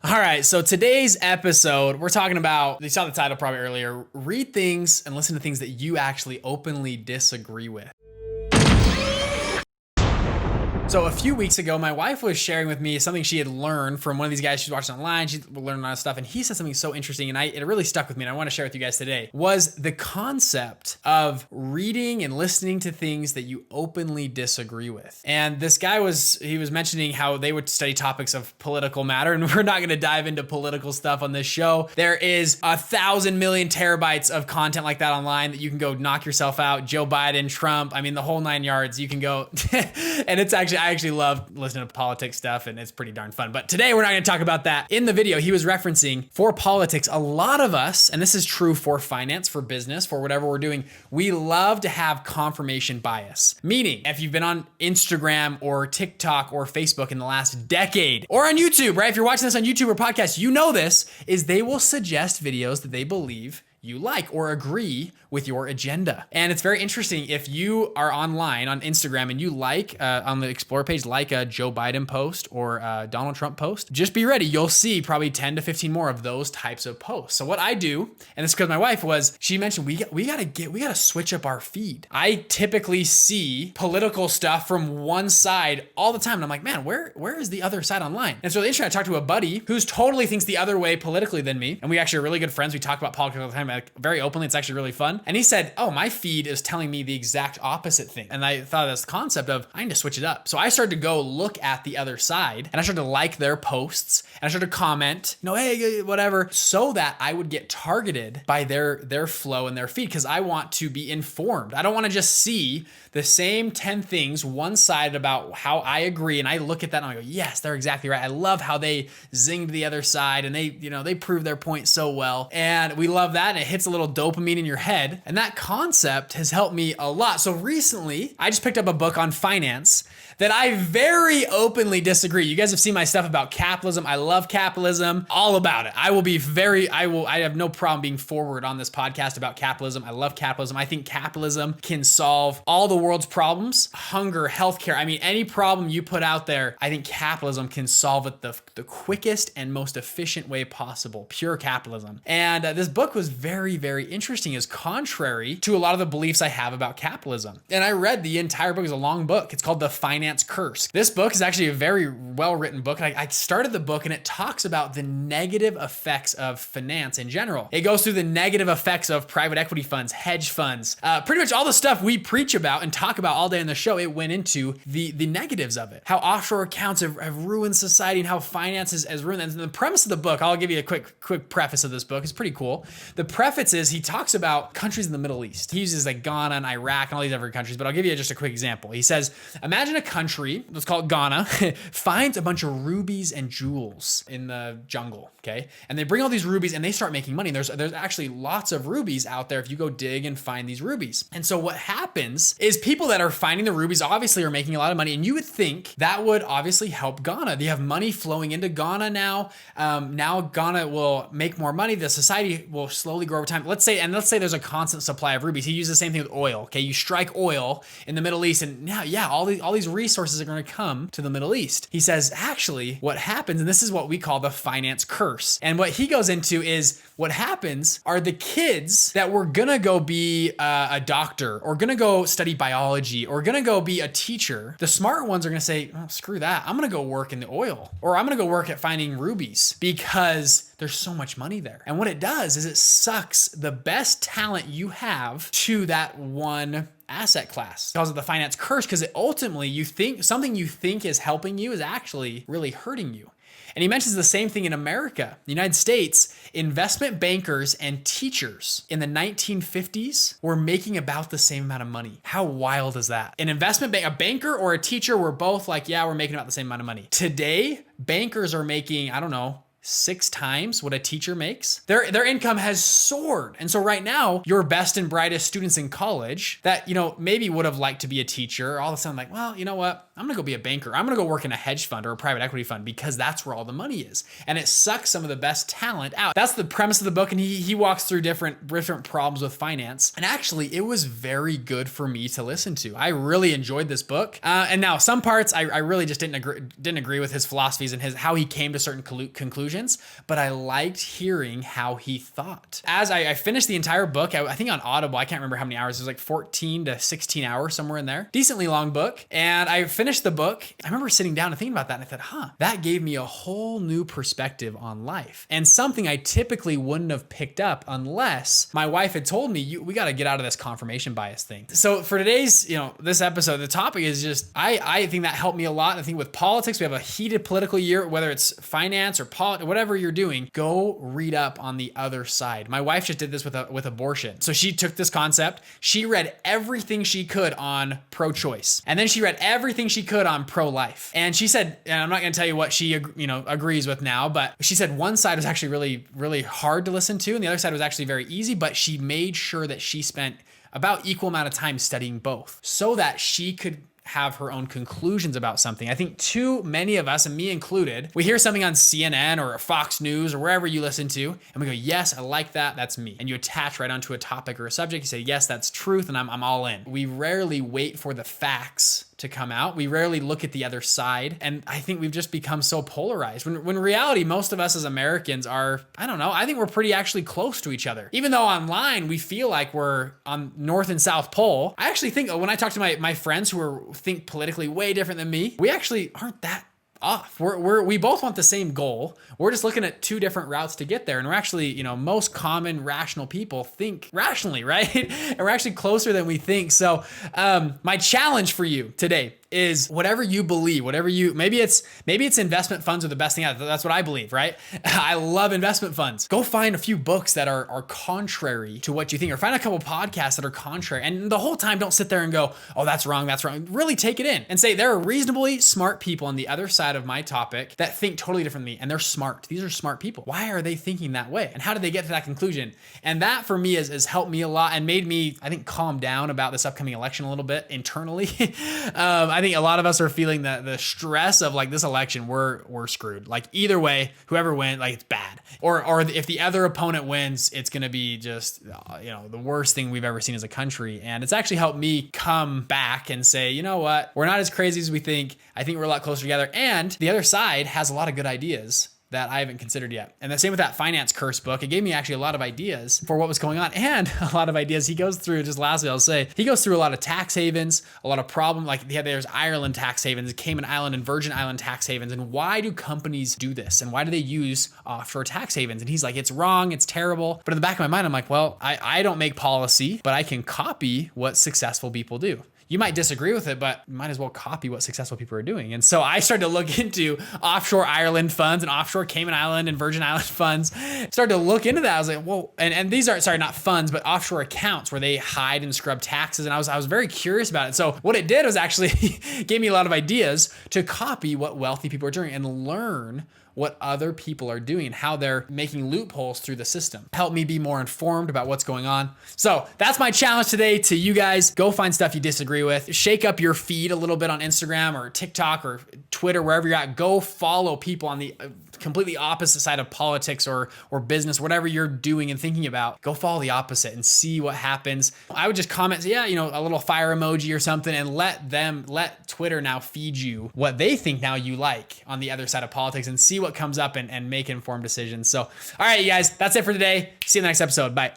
All right, so today's episode, we're talking about, you saw the title probably earlier, read things and listen to things that you actually openly disagree with. So a few weeks ago, my wife was sharing with me something she had learned from one of these guys she's watching online. She learned a lot of stuff, and he said something so interesting, and it really stuck with me, and I want to share with you guys today, was the concept of reading and listening to things that you openly disagree with. And this guy was mentioning how they would study topics of political matter, and we're not going to dive into political stuff on this show. There is 1,000 million terabytes of content like that online that you can go knock yourself out. Joe Biden, Trump, I mean, the whole 9 yards. You can go, and I actually love listening to politics stuff, and it's pretty darn fun. But today we're not going to talk about that. In the video, he was referencing for politics, a lot of us, and this is true for finance, for business, for whatever we're doing, we love to have confirmation bias. Meaning, if you've been on Instagram or TikTok or Facebook in the last decade, or on YouTube, right? If you're watching this on YouTube or podcast, you know this, is they will suggest videos that they believe you like or agree with your agenda. And it's very interesting if you are online on Instagram and you like on the Explore page, like a Joe Biden post or a Donald Trump post, just be ready. You'll see probably 10 to 15 more of those types of posts. So what I do, and it's because my wife she mentioned we gotta switch up our feed. I typically see political stuff from one side all the time. And I'm like, man, where is the other side online? And so the interesting, I talked to a buddy who's totally thinks the other way politically than me. And we actually are really good friends. We talk about politics all the time, like, very openly. It's actually really fun. And he said, oh, my feed is telling me the exact opposite thing. And I thought of this concept of, I need to switch it up. So I started to go look at the other side, and I started to like their posts, and I started to comment, hey, whatever, so that I would get targeted by their flow and their feed, because I want to be informed. I don't want to just see the same 10 things one-sided about how I agree, and I look at that and I go, yes, they're exactly right. I love how they zinged the other side, and they proved their point so well. And we love that, and it hits a little dopamine in your head. And that concept has helped me a lot. So recently, I just picked up a book on finance that I very openly disagree. You guys have seen my stuff about capitalism. I love capitalism, all about it. I have no problem being forward on this podcast about capitalism. I love capitalism. I think capitalism can solve all the world's problems, hunger, healthcare. I mean, any problem you put out there, I think capitalism can solve it the quickest and most efficient way possible, pure capitalism. And this book was very, very interesting, is contrary to a lot of the beliefs I have about capitalism. And I read the entire book. It's a long book. It's called The Finance Curse. This book is actually a very well-written book. I started the book, and it talks about the negative effects of finance in general. It goes through the negative effects of private equity funds, hedge funds, pretty much all the stuff we preach about and talk about all day in the show. It went into the negatives of it, how offshore accounts have ruined society, and how finance has ruined. And the premise of the book, I'll give you a quick preface of this book. It's pretty cool. The preface is he talks about countries in the Middle East. He uses like Ghana and Iraq and all these other countries, but I'll give you just a quick example. He says, imagine a country, let's call it Ghana, finds a bunch of rubies and jewels in the jungle, okay? And they bring all these rubies and they start making money. There's actually lots of rubies out there if you go dig and find these rubies. And so what happens is people that are finding the rubies obviously are making a lot of money, and you would think that would obviously help Ghana. They have money flowing into Ghana now. Now Ghana will make more money. The society will slowly grow over time. Let's say there's a constant supply of rubies. He used the same thing with oil. Okay, you strike oil in the Middle East, and now, all these resources are going to come to the Middle East. He says, actually, what happens, and this is what we call the finance curse. And what he goes into is what happens are the kids that were gonna go be a doctor, or gonna go study biology, or gonna go be a teacher. The smart ones are gonna say, oh, screw that. I'm gonna go work in the oil, or I'm gonna go work at finding rubies, because there's so much money there. And what it does is it sucks the best talent you have to that one asset class. It calls it the finance curse, because it ultimately, something you think is helping you is actually really hurting you. And he mentions the same thing in America, the United States. Investment bankers and teachers in the 1950s were making about the same amount of money. How wild is that? An a banker or a teacher were both like, yeah, we're making about the same amount of money. Today, bankers are making, I don't know, 6 times what a teacher makes. Their income has soared. And so right now, your best and brightest students in college that, maybe would have liked to be a teacher, all of a sudden like, well, you know what? I'm gonna go be a banker. I'm gonna go work in a hedge fund or a private equity fund, because that's where all the money is. And it sucks some of the best talent out. That's the premise of the book. And he walks through different problems with finance. And actually, it was very good for me to listen to. I really enjoyed this book. And now some parts I really just didn't agree with his philosophies and how he came to certain conclusions. conclusions, but I liked hearing how he thought. As I finished the entire book, I think on Audible, I can't remember how many hours, it was like 14 to 16 hours, somewhere in there. Decently long book. And I finished the book. I remember sitting down and thinking about that, and I thought, that gave me a whole new perspective on life, and something I typically wouldn't have picked up unless my wife had told me, we got to get out of this confirmation bias thing. So for today's, this episode, the topic is just, I think that helped me a lot. I think with politics, we have a heated political year, whether it's finance or whatever you're doing, go read up on the other side. My wife just did this with abortion. So she took this concept, she read everything she could on pro-choice, and then she read everything she could on pro-life. And she said, and I'm not going to tell you what she agrees with now, but she said one side was actually really, really hard to listen to, and the other side was actually very easy, but she made sure that she spent about equal amount of time studying both so that she could have her own conclusions about something. I think too many of us, and me included, we hear something on CNN or Fox News or wherever you listen to, and we go, yes, I like that, that's me. And you attach right onto a topic or a subject, you say, yes, that's truth, and I'm all in. We rarely wait for the facts to come out. We rarely look at the other side. And I think we've just become so polarized. When in reality, most of us as Americans are, I think we're pretty actually close to each other. Even though online we feel like we're on North and South Pole, I actually think when I talk to my friends who think politically way different than me, we actually aren't that off. We both want the same goal. We're just looking at two different routes to get there. And we're actually, most common rational people think rationally, right? And we're actually closer than we think. So my challenge for you today is whatever you believe, maybe it's investment funds are the best thing out. That's what I believe, right? I love investment funds. Go find a few books that are contrary to what you think, or find a couple podcasts that are contrary. And the whole time, don't sit there and go, oh, that's wrong. Really take it in and say, there are reasonably smart people on the other side of my topic that think totally different than me. And they're smart. These are smart people. Why are they thinking that way? And how did they get to that conclusion? And that for me has helped me a lot and made me, I think, calm down about this upcoming election a little bit internally. I think a lot of us are feeling the stress of like this election, we're screwed. Like either way, whoever wins, like it's bad. Or if the other opponent wins, it's going to be just, the worst thing we've ever seen as a country. And it's actually helped me come back and say, you know what? We're not as crazy as we think. I think we're a lot closer together. And the other side has a lot of good ideas that I haven't considered yet. And the same with that finance curse book. It gave me actually a lot of ideas for what was going on, and a lot of ideas he goes through. Just lastly, I'll say, he goes through a lot of tax havens, a lot of problem. Like there's Ireland tax havens, Cayman Island and Virgin Island tax havens. And why do companies do this? And why do they use offshore tax havens? And he's like, it's wrong, it's terrible. But in the back of my mind, I'm like, well, I don't make policy, but I can copy what successful people do. You might disagree with it, but you might as well copy what successful people are doing. And so I started to look into offshore Ireland funds and offshore Cayman Island and Virgin Island funds. Started to look into that. I was like, whoa. And these are, sorry, not funds, but offshore accounts where they hide and scrub taxes. And I was very curious about it. So what it did was actually gave me a lot of ideas to copy what wealthy people are doing and learn what other people are doing and how they're making loopholes through the system. Help me be more informed about what's going on. So that's my challenge today to you guys. Go find stuff you disagree with. Shake up your feed a little bit on Instagram or TikTok or Twitter, wherever you're at. Go follow people on the completely opposite side of politics or business, whatever you're doing and thinking about. Go follow the opposite and see what happens. I would just comment, yeah, a little fire emoji or something, and let Twitter now feed you what they think now you like on the other side of politics, and see what comes up and make informed decisions. So, all right, you guys, that's it for today. See you in the next episode. Bye.